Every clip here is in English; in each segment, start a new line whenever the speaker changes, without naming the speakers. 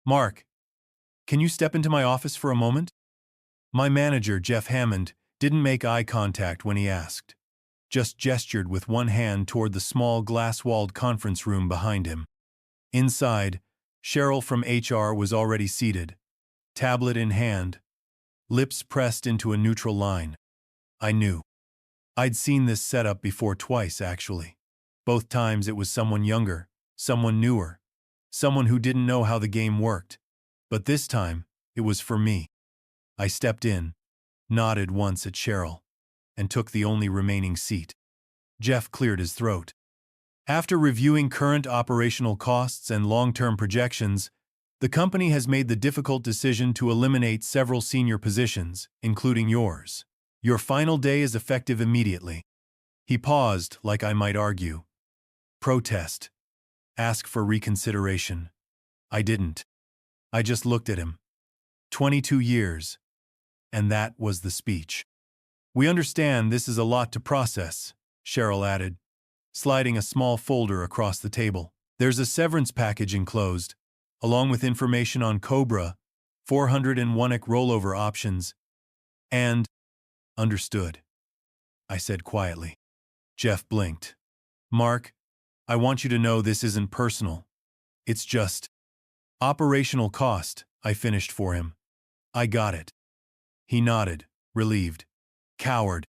Mark, can you step into my office for a moment? My manager, Jeff Hammond, didn't make eye contact when he asked, just gestured with one hand toward the small glass-walled conference room behind him. Inside, Cheryl from HR was already seated, tablet in hand, lips pressed into a neutral line. I knew. I'd seen this setup before twice, actually. Both times it was someone younger, someone newer, someone who didn't know how the game worked. But this time, it was for me. I stepped in, nodded once at Cheryl, and took the only remaining seat. Jeff cleared his throat. After reviewing current operational costs and long-term projections, the company has made the difficult decision to eliminate several senior positions, including yours. Your final day is effective immediately. He paused, like I might argue. Protest. Ask for reconsideration. I didn't. I just looked at him. 22 years. And that was the speech. We understand this is a lot to process, Cheryl added, sliding a small folder across the table. There's a severance package enclosed, along with information on Cobra, 401k rollover options, and… Understood, I said quietly. Jeff blinked. Mark, I want you to know this isn't personal. It's just operational cost, I finished for him. I got it. He nodded, relieved. Coward.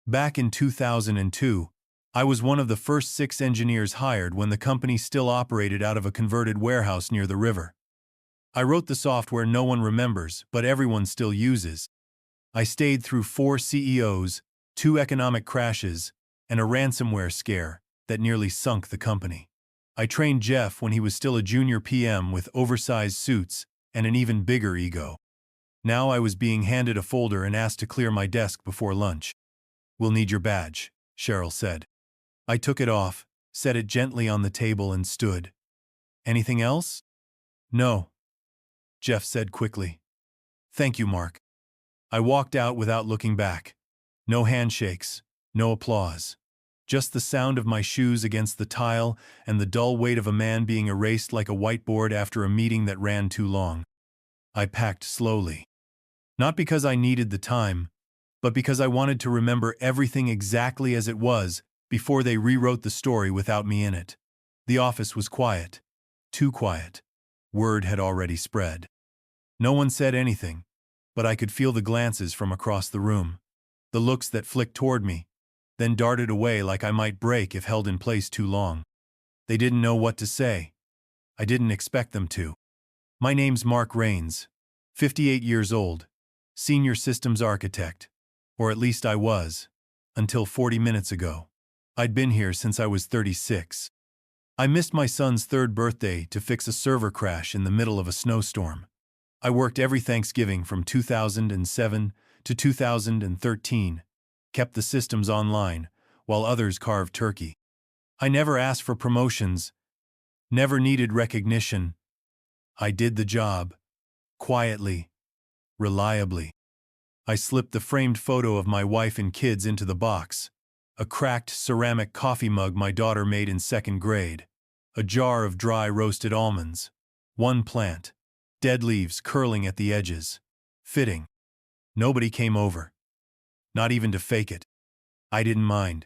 Back in 2002, I was one of the first 6 engineers hired when the company still operated out of a converted warehouse near the river. I wrote the software no one remembers, but everyone still uses. I stayed through 4 CEOs, 2 economic crashes, and a ransomware scare that nearly sunk the company. I trained Jeff when he was still a junior PM with oversized suits and an even bigger ego. Now I was being handed a folder and asked to clear my desk before lunch. We'll need your badge, Cheryl said. I took it off, set it gently on the table and stood. Anything else? No, Jeff said quickly. Thank you, Mark. I walked out without looking back. No handshakes, no applause. Just the sound of my shoes against the tile and the dull weight of a man being erased like a whiteboard after a meeting that ran too long. I packed slowly. Not because I needed the time, but because I wanted to remember everything exactly as it was before they rewrote the story without me in it. The office was quiet. Too quiet. Word had already spread. No one said anything, but I could feel the glances from across the room, the looks that flicked toward me, then darted away like I might break if held in place too long. They didn't know what to say. I didn't expect them to. My name's Mark Rains, 58 years old, senior systems architect, or at least I was, until 40 minutes ago. I'd been here since I was 36. I missed my son's 3rd birthday to fix a server crash in the middle of a snowstorm. I worked every Thanksgiving from 2007 to 2013, kept the systems online, while others carved turkey. I never asked for promotions, never needed recognition. I did the job, quietly, reliably. I slipped the framed photo of my wife and kids into the box, a cracked ceramic coffee mug my daughter made in 2nd grade, a jar of dry roasted almonds, 1 plant, dead leaves curling at the edges. Fitting. Nobody came over. Not even to fake it. I didn't mind.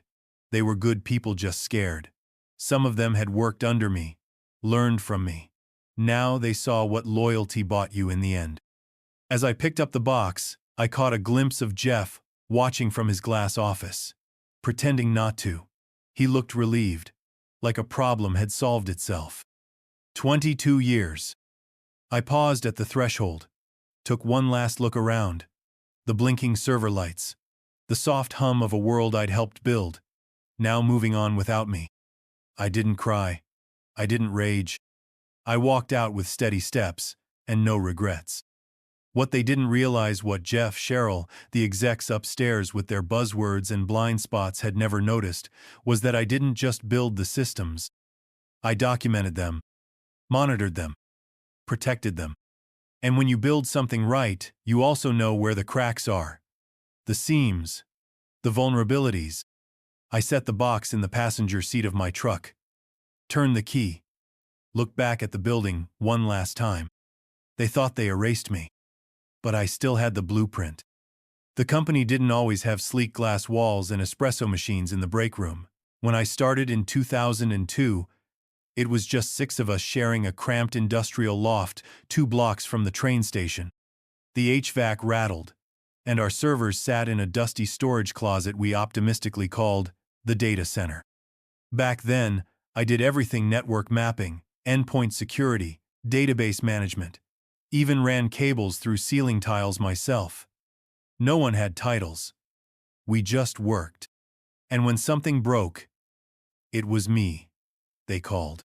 They were good people just scared. Some of them had worked under me, learned from me. Now they saw what loyalty bought you in the end. As I picked up the box, I caught a glimpse of Jeff watching from his glass office, pretending not to. He looked relieved, like a problem had solved itself. 22 years. I paused at the threshold, took one last look around. The blinking server lights, the soft hum of a world I'd helped build, now moving on without me. I didn't cry. I didn't rage. I walked out with steady steps and no regrets. What they didn't realize, what Jeff, Cheryl, the execs upstairs with their buzzwords and blind spots had never noticed, was that I didn't just build the systems. I documented them, monitored them, protected them. And when you build something right, you also know where the cracks are, the seams, the vulnerabilities. I set the box in the passenger seat of my truck, turned the key, looked back at the building one last time. They thought they erased me. But I still had the blueprint. The company didn't always have sleek glass walls and espresso machines in the break room. When I started in 2002, it was just 6 of us sharing a cramped industrial loft 2 blocks from the train station. The HVAC rattled, and our servers sat in a dusty storage closet we optimistically called the data center. Back then, I did everything: network mapping, endpoint security, database management, even ran cables through ceiling tiles myself. No one had titles. We just worked. And when something broke, it was me they called.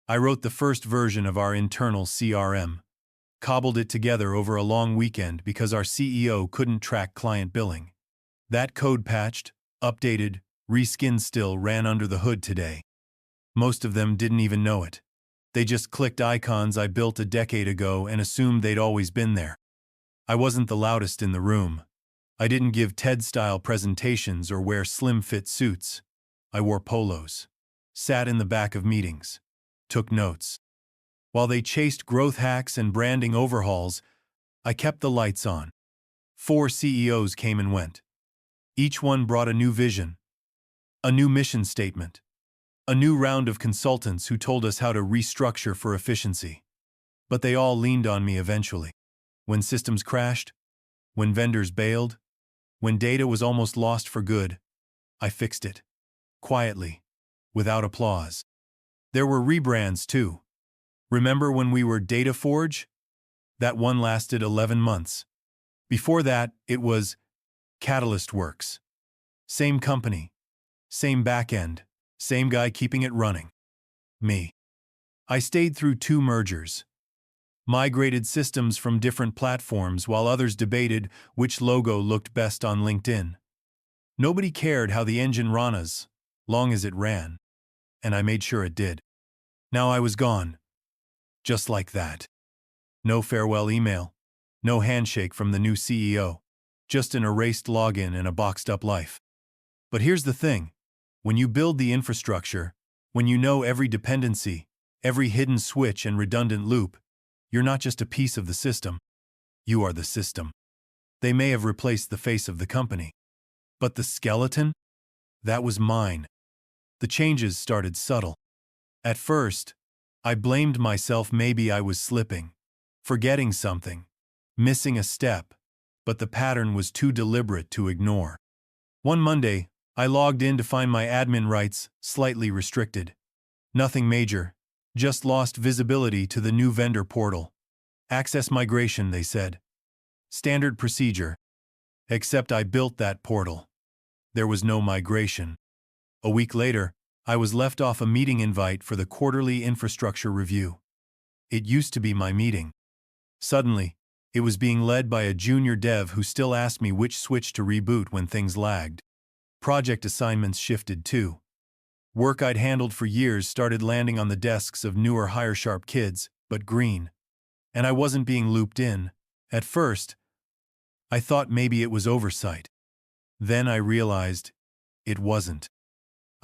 I wrote the first version of our internal CRM, cobbled it together over a long weekend because our CEO couldn't track client billing. That code patched, updated, reskinned still ran under the hood today. Most of them didn't even know it. They just clicked icons I built a decade ago and assumed they'd always been there. I wasn't the loudest in the room. I didn't give TED-style presentations or wear slim-fit suits. I wore polos, sat in the back of meetings, took notes. While they chased growth hacks and branding overhauls, I kept the lights on. 4 CEOs came and went. Each one brought a new vision, a new mission statement, a new round of consultants who told us how to restructure for efficiency. But they all leaned on me eventually. When systems crashed, when vendors bailed, when data was almost lost for good, I fixed it. Quietly, without applause. There were rebrands too. Remember when we were DataForge? That one lasted 11 months. Before that, it was Catalyst Works. Same company, same backend, same guy keeping it running. Me. I stayed through 2 mergers. Migrated systems from different platforms while others debated which logo looked best on LinkedIn. Nobody cared how the engine ran as long as it ran. And I made sure it did. Now I was gone. Just like that. No farewell email. No handshake from the new CEO. Just an erased login and a boxed-up life. But here's the thing. When you build the infrastructure, when you know every dependency, every hidden switch and redundant loop, you're not just a piece of the system. You are the system. They may have replaced the face of the company. But the skeleton? That was mine. The changes started subtle. At first, I blamed myself. Maybe I was slipping, forgetting something, missing a step, but the pattern was too deliberate to ignore. One Monday, I logged in to find my admin rights slightly restricted. Nothing major, just lost visibility to the new vendor portal. Access migration, they said. Standard procedure. Except I built that portal. There was no migration. A week later, I was left off a meeting invite for the quarterly infrastructure review. It used to be my meeting. Suddenly, it was being led by a junior dev who still asked me which switch to reboot when things lagged. Project assignments shifted too. Work I'd handled for years started landing on the desks of newer hire-sharp kids, but green. And I wasn't being looped in. At first, I thought maybe it was oversight. Then I realized it wasn't.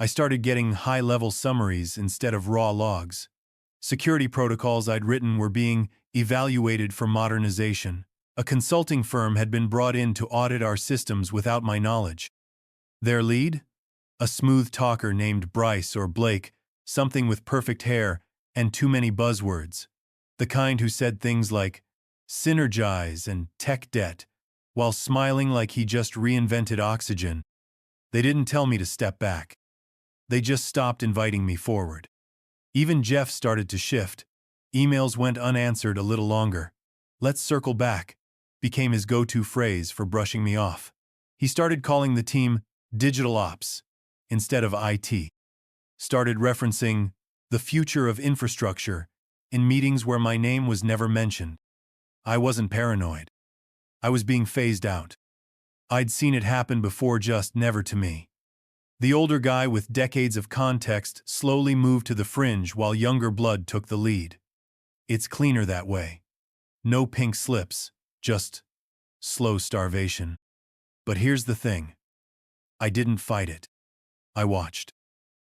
I started getting high-level summaries instead of raw logs. Security protocols I'd written were being evaluated for modernization. A consulting firm had been brought in to audit our systems without my knowledge. Their lead? A smooth talker named Bryce or Blake, something with perfect hair and too many buzzwords. The kind who said things like synergize and tech debt, while smiling like he just reinvented oxygen. They didn't tell me to step back. They just stopped inviting me forward. Even Jeff started to shift. Emails went unanswered a little longer. Let's circle back became his go-to phrase for brushing me off. He started calling the team digital ops instead of IT. Started referencing the future of infrastructure in meetings where my name was never mentioned. I wasn't paranoid. I was being phased out. I'd seen it happen before, just never to me. The older guy with decades of context slowly moved to the fringe while younger blood took the lead. It's cleaner that way. No pink slips, just slow starvation. But here's the thing. I didn't fight it. I watched.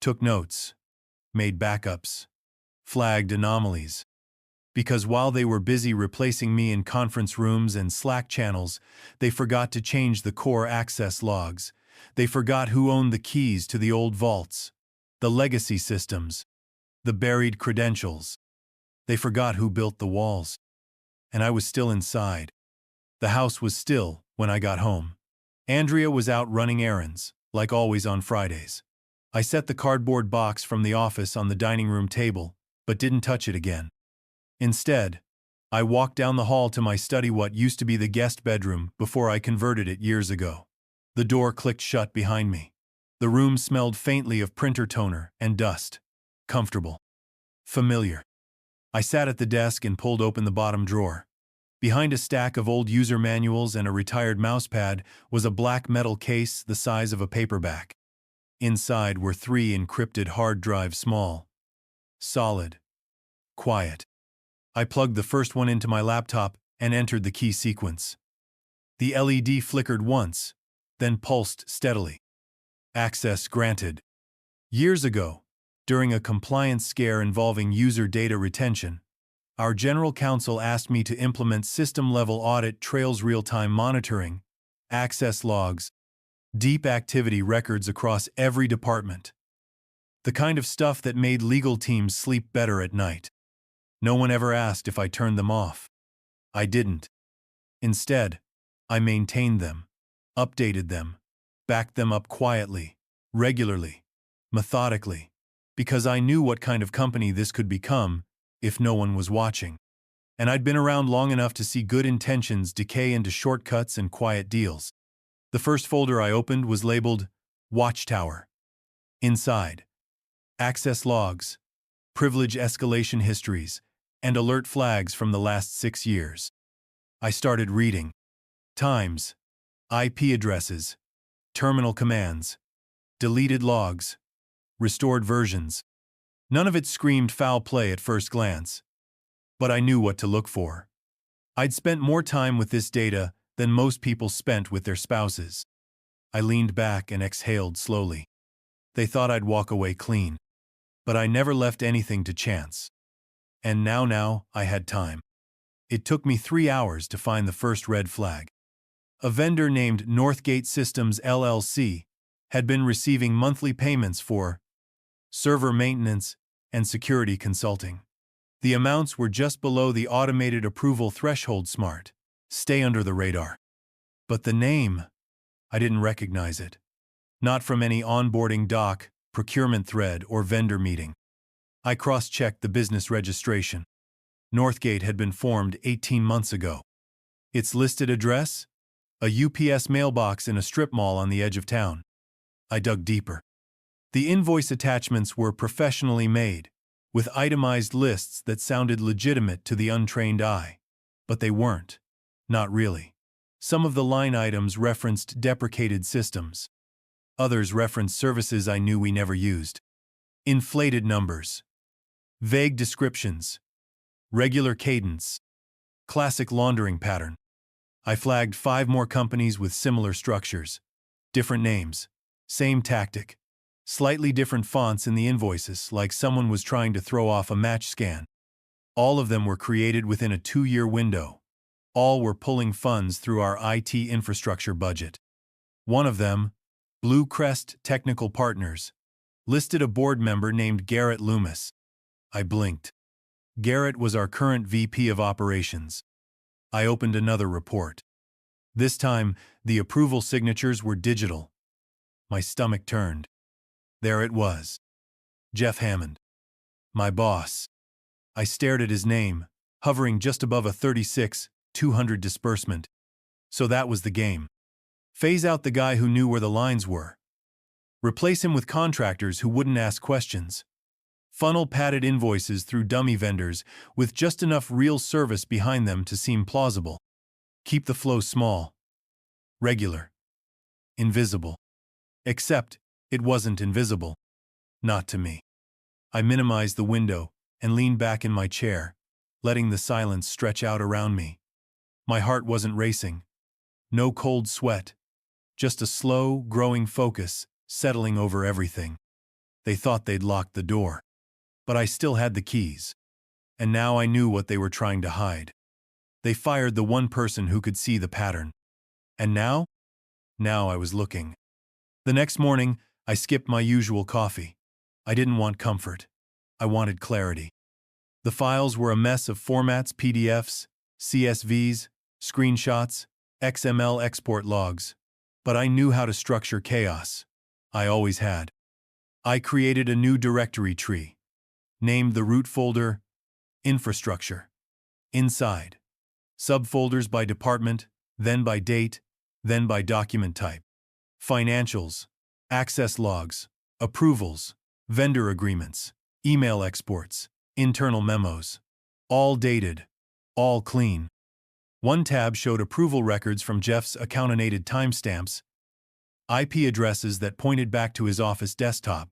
Took notes. Made backups. Flagged anomalies. Because while they were busy replacing me in conference rooms and Slack channels, they forgot to change the core access logs. They forgot who owned the keys to the old vaults, the legacy systems, the buried credentials. They forgot who built the walls. And I was still inside. The house was still when I got home. Andrea was out running errands, like always on Fridays. I set the cardboard box from the office on the dining room table, but didn't touch it again. Instead, I walked down the hall to my study, what used to be the guest bedroom before I converted it years ago. The door clicked shut behind me. The room smelled faintly of printer toner and dust. Comfortable. Familiar. I sat at the desk and pulled open the bottom drawer. Behind a stack of old user manuals and a retired mousepad was a black metal case the size of a paperback. Inside were 3 encrypted hard drives, small, solid, quiet. I plugged the first one into my laptop and entered the key sequence. The LED flickered once, then pulsed steadily. Access granted. Years ago, during a compliance scare involving user data retention, our general counsel asked me to implement system-level audit trails, real-time monitoring, access logs, deep activity records across every department. The kind of stuff that made legal teams sleep better at night. No one ever asked if I turned them off. I didn't. Instead, I maintained them, updated them, backed them up quietly, regularly, methodically, because I knew what kind of company this could become if no one was watching. And I'd been around long enough to see good intentions decay into shortcuts and quiet deals. The first folder I opened was labeled Watchtower. Inside, access logs, privilege escalation histories, and alert flags from the last 6 years. I started reading. Times, IP addresses, terminal commands, deleted logs, restored versions. None of it screamed foul play at first glance. But I knew what to look for. I'd spent more time with this data than most people spent with their spouses. I leaned back and exhaled slowly. They thought I'd walk away clean. But I never left anything to chance. And now I had time. It took me 3 hours to find the first red flag. A vendor named Northgate Systems LLC had been receiving monthly payments for server maintenance and security consulting. The amounts were just below the automated approval threshold. Smart. Stay under the radar. But the name, I didn't recognize it. Not from any onboarding doc, procurement thread, or vendor meeting. I cross-checked the business registration. Northgate had been formed 18 months ago. Its listed address? A UPS mailbox in a strip mall on the edge of town. I dug deeper. The invoice attachments were professionally made, with itemized lists that sounded legitimate to the untrained eye. But they weren't. Not really. Some of the line items referenced deprecated systems. Others referenced services I knew we never used. Inflated numbers. Vague descriptions. Regular cadence. Classic laundering pattern. I flagged 5 more companies with similar structures. Different names. Same tactic. Slightly different fonts in the invoices, like someone was trying to throw off a match scan. All of them were created within a 2-year window. All were pulling funds through our IT infrastructure budget. One of them, Blue Crest Technical Partners, listed a board member named Garrett Loomis. I blinked. Garrett was our current VP of Operations. I opened another report. This time, the approval signatures were digital. My stomach turned. There it was. Jeff Hammond. My boss. I stared at his name, hovering just above a 36,200 disbursement. So that was the game. Phase out the guy who knew where the lines were. Replace him with contractors who wouldn't ask questions. Funnel padded invoices through dummy vendors with just enough real service behind them to seem plausible. Keep the flow small. Regular. Invisible. Except, it wasn't invisible. Not to me. I minimized the window and leaned back in my chair, letting the silence stretch out around me. My heart wasn't racing. No cold sweat. Just a slow, growing focus settling over everything. They thought they'd locked the door. But I still had the keys. And now I knew what they were trying to hide. They fired the one person who could see the pattern. And now? Now I was looking. The next morning, I skipped my usual coffee. I didn't want comfort. I wanted clarity. The files were a mess of formats: PDFs, CSVs, screenshots, XML export logs. But I knew how to structure chaos. I always had. I created a new directory tree, named the root folder Infrastructure. Inside, subfolders by department, then by date, then by document type. Financials, access logs, approvals, vendor agreements, email exports, internal memos. All dated, all clean. One tab showed approval records from Jeff's accountinated timestamps, IP addresses that pointed back to his office desktop.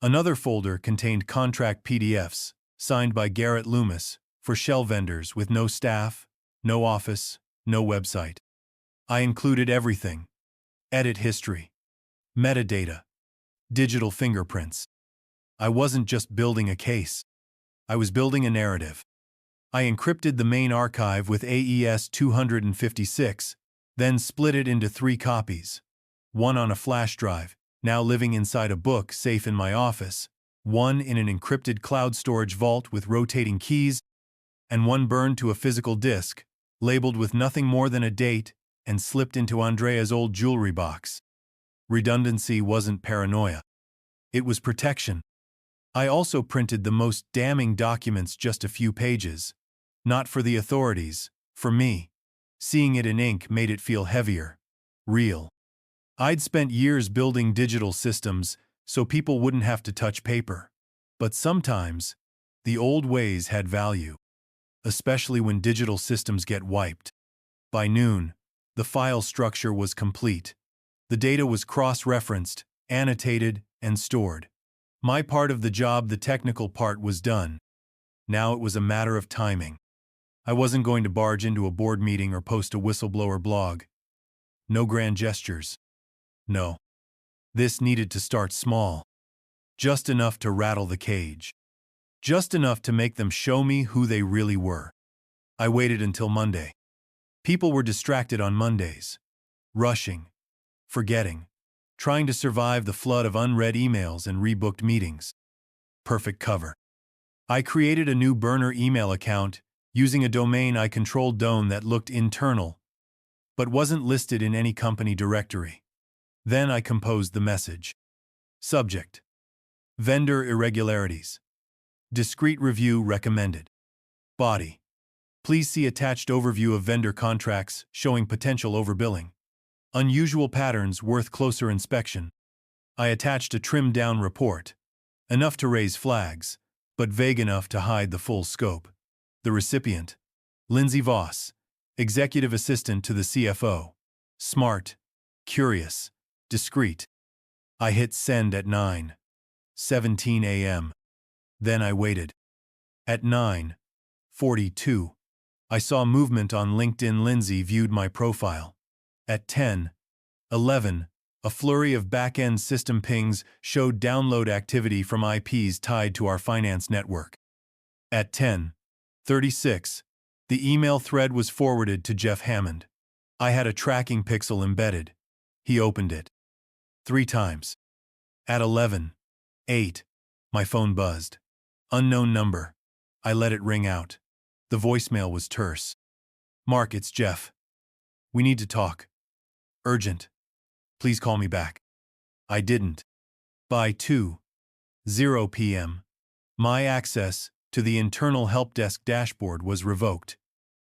Another folder contained contract PDFs, signed by Garrett Loomis, for shell vendors with no staff, no office, no website. I included everything: edit history, metadata, digital fingerprints. I wasn't just building a case. I was building a narrative. I encrypted the main archive with AES 256, then split it into 3 copies. One on a flash drive, now living inside a book safe in my office, one in an encrypted cloud storage vault with rotating keys, and one burned to a physical disk, labeled with nothing more than a date, and slipped into Andrea's old jewelry box. Redundancy wasn't paranoia. It was protection. I also printed the most damning documents, just a few pages. Not for the authorities, for me. Seeing it in ink made it feel heavier. Real. I'd spent years building digital systems so people wouldn't have to touch paper. But sometimes, the old ways had value. Especially when digital systems get wiped. By noon, the file structure was complete. The data was cross-referenced, annotated, and stored. My part of the job, the technical part, was done. Now it was a matter of timing. I wasn't going to barge into a board meeting or post a whistleblower blog. No grand gestures. No. This needed to start small. Just enough to rattle the cage. Just enough to make them show me who they really were. I waited until Monday. People were distracted on Mondays. Rushing. Forgetting. Trying to survive the flood of unread emails and rebooked meetings. Perfect cover. I created a new burner email account using a domain I controlled that looked internal, but wasn't listed in any company directory. Then I composed the message. Subject: vendor irregularities. Discreet review recommended. Body: please see attached overview of vendor contracts showing potential overbilling. Unusual patterns worth closer inspection. I attached a trimmed-down report. Enough to raise flags, but vague enough to hide the full scope. The recipient: Lindsay Voss, executive assistant to the CFO. Smart, curious, discreet. I hit send at 9:17 a.m. Then I waited. At 9:42, I saw movement on LinkedIn. Lindsay viewed my profile. At 10:11, a flurry of back-end system pings showed download activity from IPs tied to our finance network. At 10:36, the email thread was forwarded to Jeff Hammond. I had a tracking pixel embedded. He opened it 3 times. At 11:08, my phone buzzed. Unknown number. I let it ring out. The voicemail was terse. "Mark, it's Jeff. We need to talk. Urgent. Please call me back." I didn't. By 2:00 p.m., my access to the internal help desk dashboard was revoked.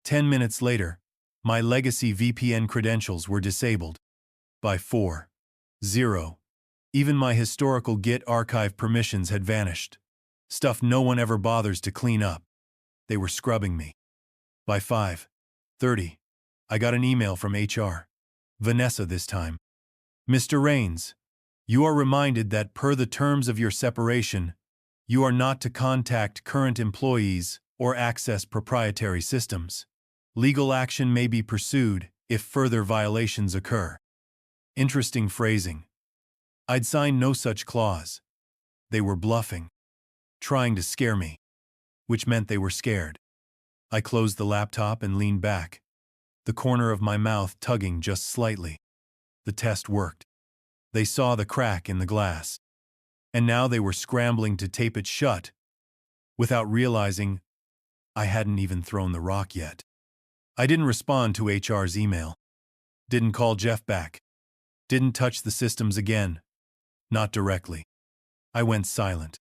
10 minutes later, my legacy VPN credentials were disabled. By 4:00, even my historical Git archive permissions had vanished. Stuff no one ever bothers to clean up. They were scrubbing me. By 5:30, I got an email from HR. Vanessa this time. "Mr. Rains, you are reminded that per the terms of your separation, you are not to contact current employees or access proprietary systems. Legal action may be pursued if further violations occur." Interesting phrasing. I'd signed no such clause. They were bluffing. Trying to scare me. which meant they were scared. I closed the laptop and leaned back, the corner of my mouth tugging just slightly. The test worked. They saw the crack in the glass. And now they were scrambling to tape it shut, without realizing I hadn't even thrown the rock yet. I didn't respond to HR's email. Didn't call Jeff back. Didn't touch the systems again. Not directly. I went silent.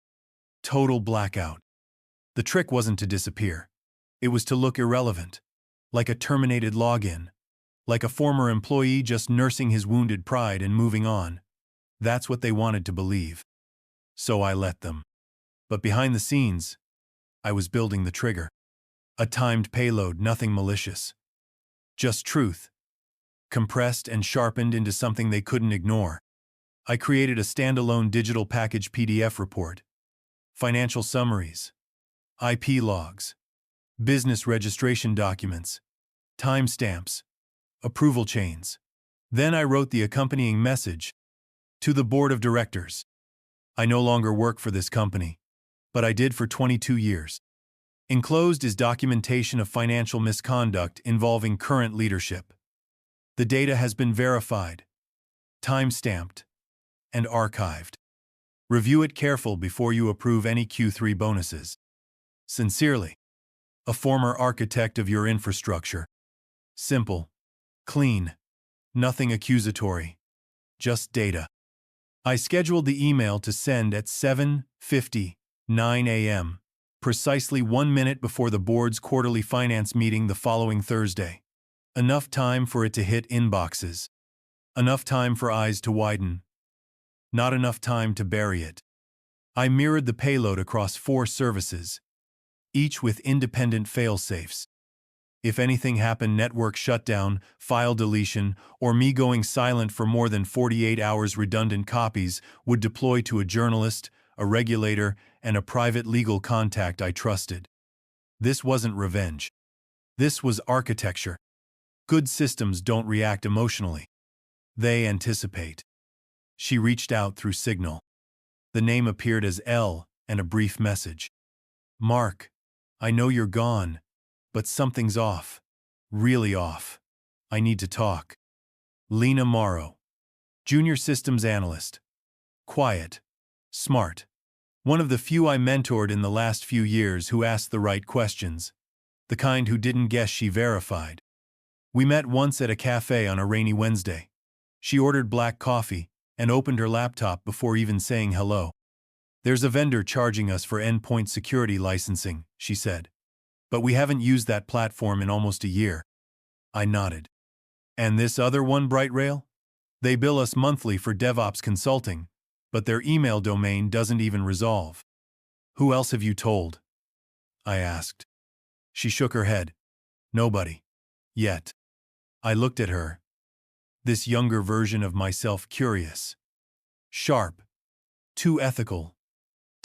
Total blackout. The trick wasn't to disappear. It was to look irrelevant. Like a terminated login. Like a former employee just nursing his wounded pride and moving on. That's what they wanted to believe. So I let them. But behind the scenes, I was building the trigger. A timed payload, nothing malicious. Just truth. Compressed and sharpened into something they couldn't ignore. I created a standalone digital package PDF report. Financial summaries. IP logs. Business registration documents. Timestamps. Approval chains. Then I wrote the accompanying message. To the board of directors. I no longer work for this company, but I did for 22 years. Enclosed is documentation of financial misconduct involving current leadership. The data has been verified, time-stamped, and archived. Review it carefully before you approve any Q3 bonuses. Sincerely, a former architect of your infrastructure. Simple, clean, nothing accusatory, just data. I scheduled the email to send at 7:59 a.m., precisely 1 minute before the board's quarterly finance meeting the following Thursday. Enough time for it to hit inboxes. Enough time for eyes to widen. Not enough time to bury it. I mirrored the payload across 4 services, each with independent fail-safes. If anything happened, network shutdown, file deletion, or me going silent for more than 48 hours, redundant copies would deploy to a journalist, a regulator, and a private legal contact I trusted. This wasn't revenge. This was architecture. Good systems don't react emotionally. They anticipate. She reached out through Signal. The name appeared as L and a brief message. Mark, I know you're gone. But something's off. Really off. I need to talk. Lena Morrow. Junior Systems Analyst. Quiet. Smart. One of the few I mentored in the last few years who asked the right questions. The kind who didn't guess she verified. We met once at a cafe on a rainy Wednesday. She ordered black coffee and opened her laptop before even saying hello. There's a vendor charging us for endpoint security licensing, she said. But we haven't used that platform in almost a year. I nodded. And this other one, BrightRail? They bill us monthly for DevOps consulting, but their email domain doesn't even resolve. Who else have you told? I asked. She shook her head. Nobody. Yet. I looked at her. This younger version of myself, curious. Sharp. Too ethical.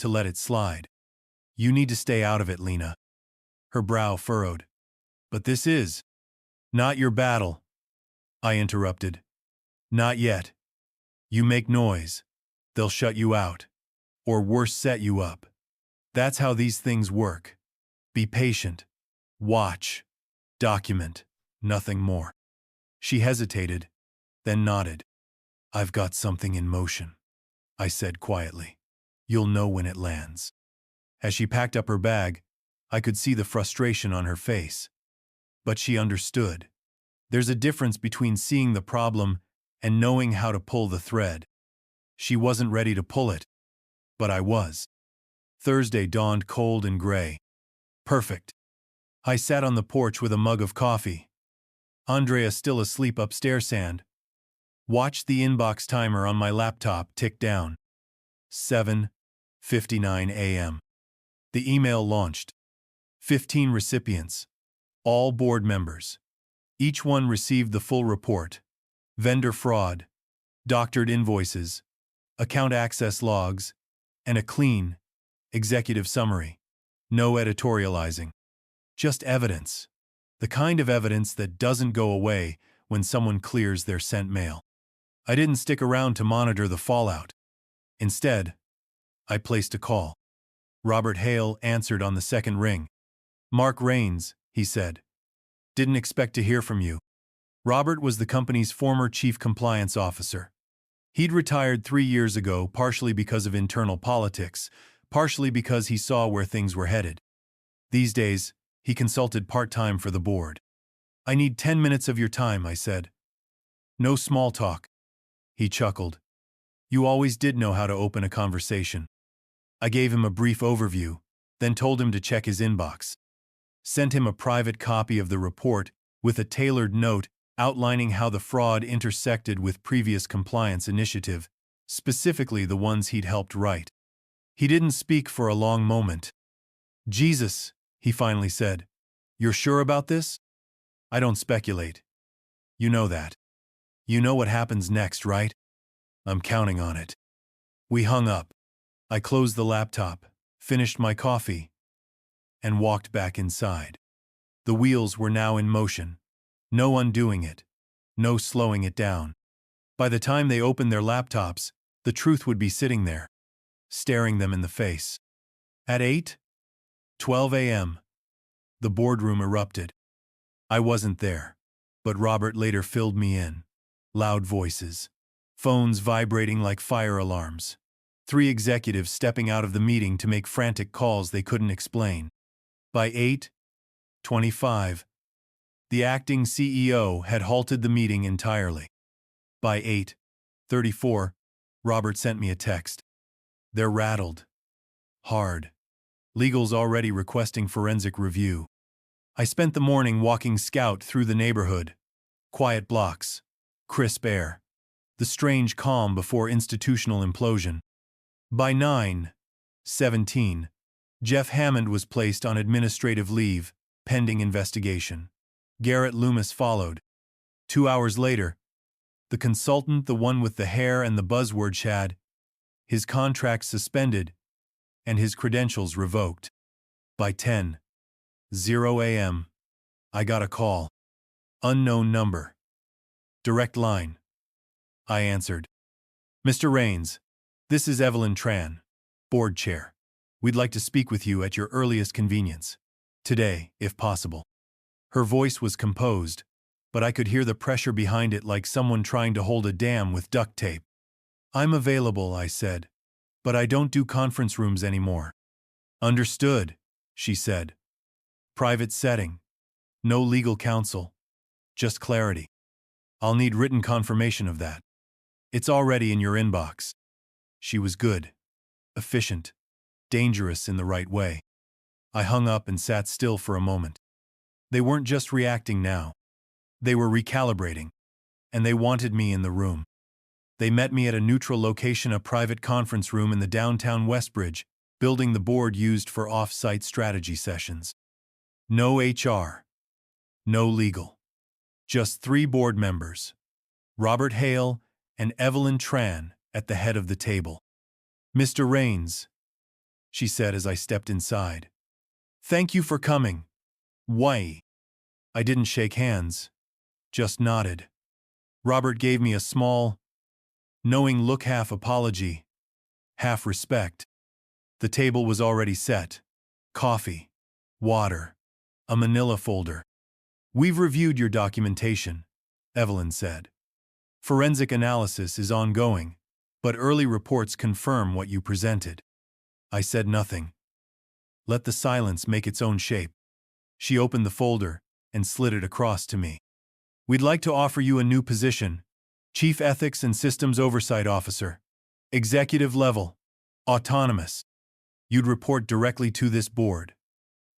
To let it slide. You need to stay out of it, Lena. Her brow furrowed. But this is not your battle. I interrupted. Not yet. You make noise. They'll shut you out. Or worse, set you up. That's how these things work. Be patient. Watch. Document. Nothing more. She hesitated, then nodded. I've got something in motion, I said quietly. You'll know when it lands. As she packed up her bag, I could see the frustration on her face. But she understood. There's a difference between seeing the problem and knowing how to pull the thread. She wasn't ready to pull it, but I was. Thursday dawned cold and gray. Perfect. I sat on the porch with a mug of coffee. Andrea still asleep upstairs and watched the inbox timer on my laptop tick down. 7:59 a.m. The email launched. 15 recipients. All board members. Each one received the full report. Vendor fraud, doctored invoices, account access logs, and a clean, executive summary. No editorializing. Just evidence. The kind of evidence that doesn't go away when someone clears their sent mail. I didn't stick around to monitor the fallout. Instead, I placed a call. Robert Hale answered on the second ring. "Mark Rains," he said. "Didn't expect to hear from you." Robert was the company's former chief compliance officer. He'd retired 3 years ago, partially because of internal politics, partially because he saw where things were headed. These days, he consulted part-time for the board. "I need 10 minutes of your time," I said. "No small talk." He chuckled. "You always did know how to open a conversation." I gave him a brief overview, then told him to check his inbox. Sent him a private copy of the report with a tailored note outlining how the fraud intersected with previous compliance initiative, specifically the ones he'd helped write. He didn't speak for a long moment. "Jesus," he finally said. "You're sure about this?" "I don't speculate. You know that. You know what happens next, right?" "I'm counting on it." We hung up. I closed the laptop, finished my coffee, and walked back inside. The wheels were now in motion. No undoing it. No slowing it down. By the time they opened their laptops, the truth would be sitting there, staring them in the face. At 8:12 a.m., the boardroom erupted. I wasn't there, but Robert later filled me in. Loud voices. Phones vibrating like fire alarms. 3 executives stepping out of the meeting to make frantic calls they couldn't explain. By 8:25, the acting CEO had halted the meeting entirely. By 8:34, Robert sent me a text. "They're rattled. Hard. Legal's already requesting forensic review." I spent the morning walking scout through the neighborhood. Quiet blocks. Crisp air. The strange calm before institutional implosion. By 9:17, Jeff Hammond was placed on administrative leave, pending investigation. Garrett Loomis followed. 2 hours later, the consultant, the one with the hair and the buzzword had his contract suspended and his credentials revoked. By 10:00 a.m., I got a call. Unknown number. Direct line. I answered. "Mr. Rains, this is Evelyn Tran, board chair. We'd like to speak with you at your earliest convenience. Today, if possible." Her voice was composed, but I could hear the pressure behind it like someone trying to hold a dam with duct tape. "I'm available," I said, "but I don't do conference rooms anymore." "Understood," she said. "Private setting. No legal counsel. Just clarity. I'll need written confirmation of that. It's already in your inbox." She was good, efficient, dangerous in the right way. I hung up and sat still for a moment. They weren't just reacting now. They were recalibrating, and they wanted me in the room. They met me at a neutral location, a private conference room in the downtown Westbridge, building the board used for off-site strategy sessions. No HR. No legal. Just 3 board members, Robert Hale and Evelyn Tran, at the head of the table. "Mr. Rains," she said as I stepped inside. "Thank you for coming." "Why?" I didn't shake hands, just nodded. Robert gave me a small, knowing look, half apology, half respect. The table was already set. Coffee, water, a manila folder. "We've reviewed your documentation," Evelyn said. "Forensic analysis is ongoing, but early reports confirm what you presented." I said nothing. Let the silence make its own shape. She opened the folder and slid it across to me. "We'd like to offer you a new position, Chief Ethics and Systems Oversight Officer. Executive level. Autonomous. You'd report directly to this board,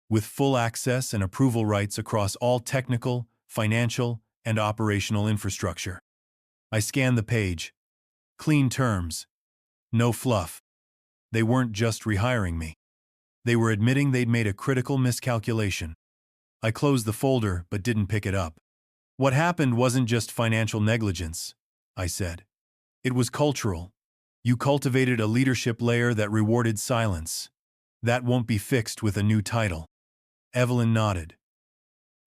with full access and approval rights across all technical, financial, and operational infrastructure." I scanned the page. Clean terms. No fluff. They weren't just rehiring me. They were admitting they'd made a critical miscalculation. I closed the folder but didn't pick it up. "What happened wasn't just financial negligence," I said. "It was cultural. You cultivated a leadership layer that rewarded silence. That won't be fixed with a new title." Evelyn nodded.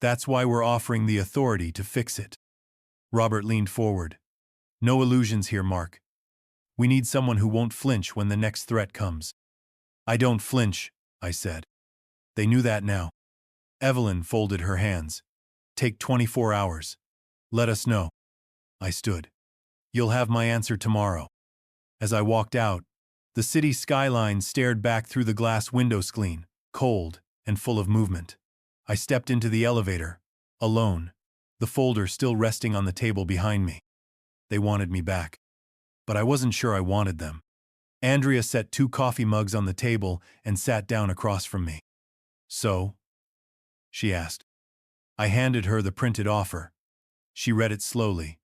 "That's why we're offering the authority to fix it." Robert leaned forward. "No illusions here, Mark. We need someone who won't flinch when the next threat comes." I don't flinch, I said. They knew that now. Evelyn folded her hands. Take 24 hours. Let us know. I stood. You'll have my answer tomorrow. As I walked out, the city skyline stared back through the glass window screen, cold and full of movement. I stepped into the elevator, alone, the folder still resting on the table behind me. They wanted me back. But I wasn't sure I wanted them. Andrea set 2 coffee mugs on the table and sat down across from me. So? She asked. I handed her the printed offer. She read it slowly,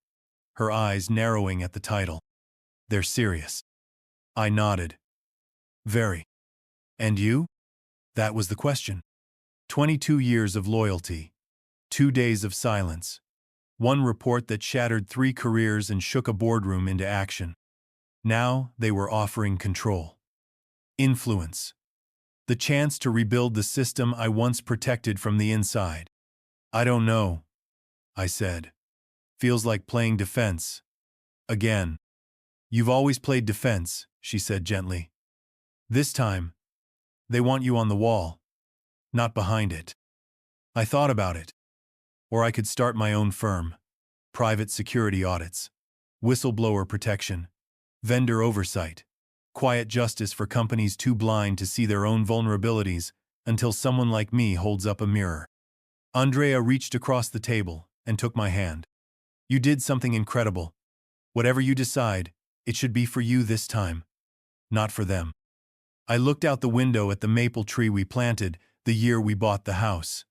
her eyes narrowing at the title. They're serious. I nodded. Very. And you? That was the question. 22 years of loyalty, 2 days of silence, 1 report that shattered 3 careers and shook a boardroom into action. Now they were offering control, influence, the chance to rebuild the system I once protected from the inside. I don't know, I said. Feels like playing defense. Again. You've always played defense, she said gently. This time, they want you on the wall, not behind it. I thought about it. Or I could start my own firm. Private security audits, whistleblower protection, vendor oversight, quiet justice for companies too blind to see their own vulnerabilities until someone like me holds up a mirror. Andrea reached across the table and took my hand. You did something incredible. Whatever you decide, it should be for you this time, not for them. I looked out the window at the maple tree we planted the year we bought the house.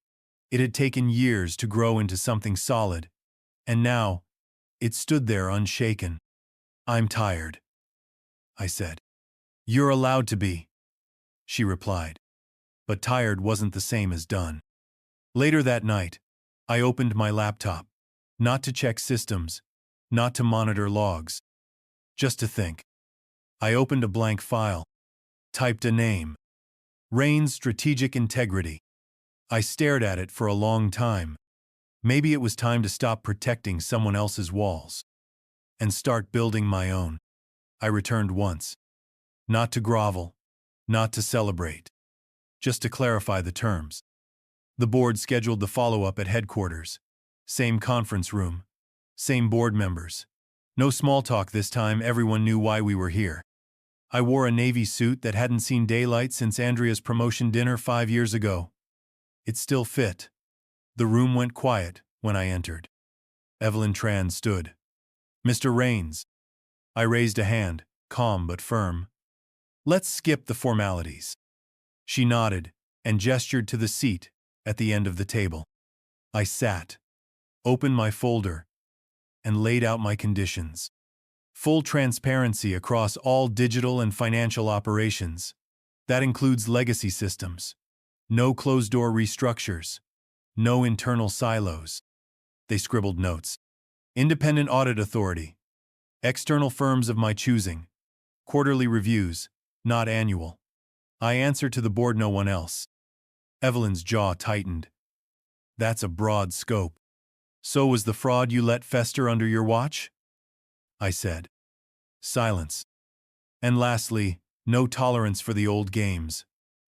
It had taken years to grow into something solid, and now, it stood there unshaken. I'm tired, I said. You're allowed to be, she replied. But tired wasn't the same as done. Later that night, I opened my laptop, not to check systems, not to monitor logs, just to think. I opened a blank file, typed a name. Rain's Strategic Integrity. I stared at it for a long time. Maybe it was time to stop protecting someone else's walls and start building my own. I returned once. Not to grovel, not to celebrate, just to clarify the terms. The board scheduled the follow-up at headquarters. Same conference room, same board members. No small talk this time, everyone knew why we were here. I wore a navy suit that hadn't seen daylight since Andrea's promotion dinner 5 years ago. It still fit. The room went quiet when I entered. Evelyn Tran stood. Mr. Rains. I raised a hand, calm but firm. Let's skip the formalities. She nodded and gestured to the seat at the end of the table. I sat, opened my folder, and laid out my conditions. Full transparency across all digital and financial operations. That includes legacy systems. No closed-door restructures. No internal silos. They scribbled notes. Independent audit authority. External firms of my choosing. Quarterly reviews, not annual. I answer to the board, no one else. Evelyn's jaw tightened. That's a broad scope. So was the fraud you let fester under your watch? I said. Silence. And lastly, no tolerance for the old games.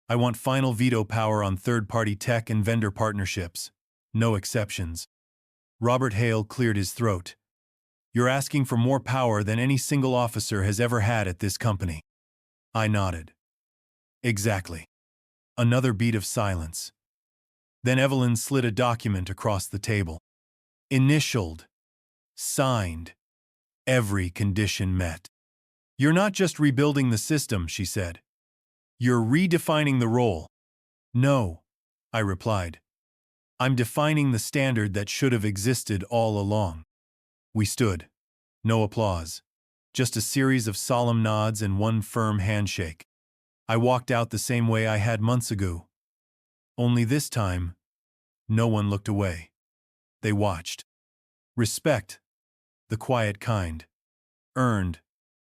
I want final veto power on third-party tech and vendor partnerships. No exceptions. Robert Hale cleared his throat. You're asking for more power than any single officer has ever had at this company. I nodded. Exactly. Another beat of silence. Then Evelyn slid a document across the table. Initialed. Signed. Every condition met. You're not just rebuilding the system, she said. You're redefining the role. No, I replied. I'm defining the standard that should have existed all along. We stood. No applause. Just a series of solemn nods and one firm handshake. I walked out the same way I had months ago. Only this time, no one looked away. They watched. Respect. The quiet kind. Earned,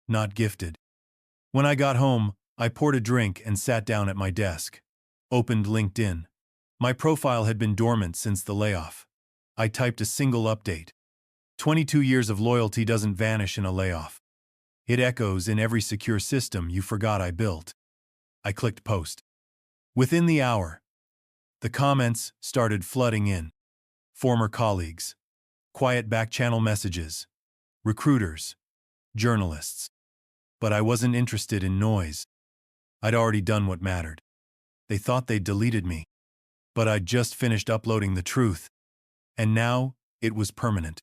not gifted. When I got home, I poured a drink and sat down at my desk. Opened LinkedIn. My profile had been dormant since the layoff. I typed a single update. 22 years of loyalty doesn't vanish in a layoff. It echoes in every secure system you forgot I built. I clicked post. Within the hour, the comments started flooding in. Former colleagues, quiet back-channel messages, recruiters, journalists. But I wasn't interested in noise. I'd already done what mattered. They thought they'd deleted me. But I'd just finished uploading the truth. And now, it was permanent.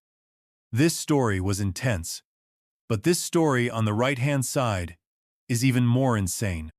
This story was intense. But this story on the right-hand side is even more insane.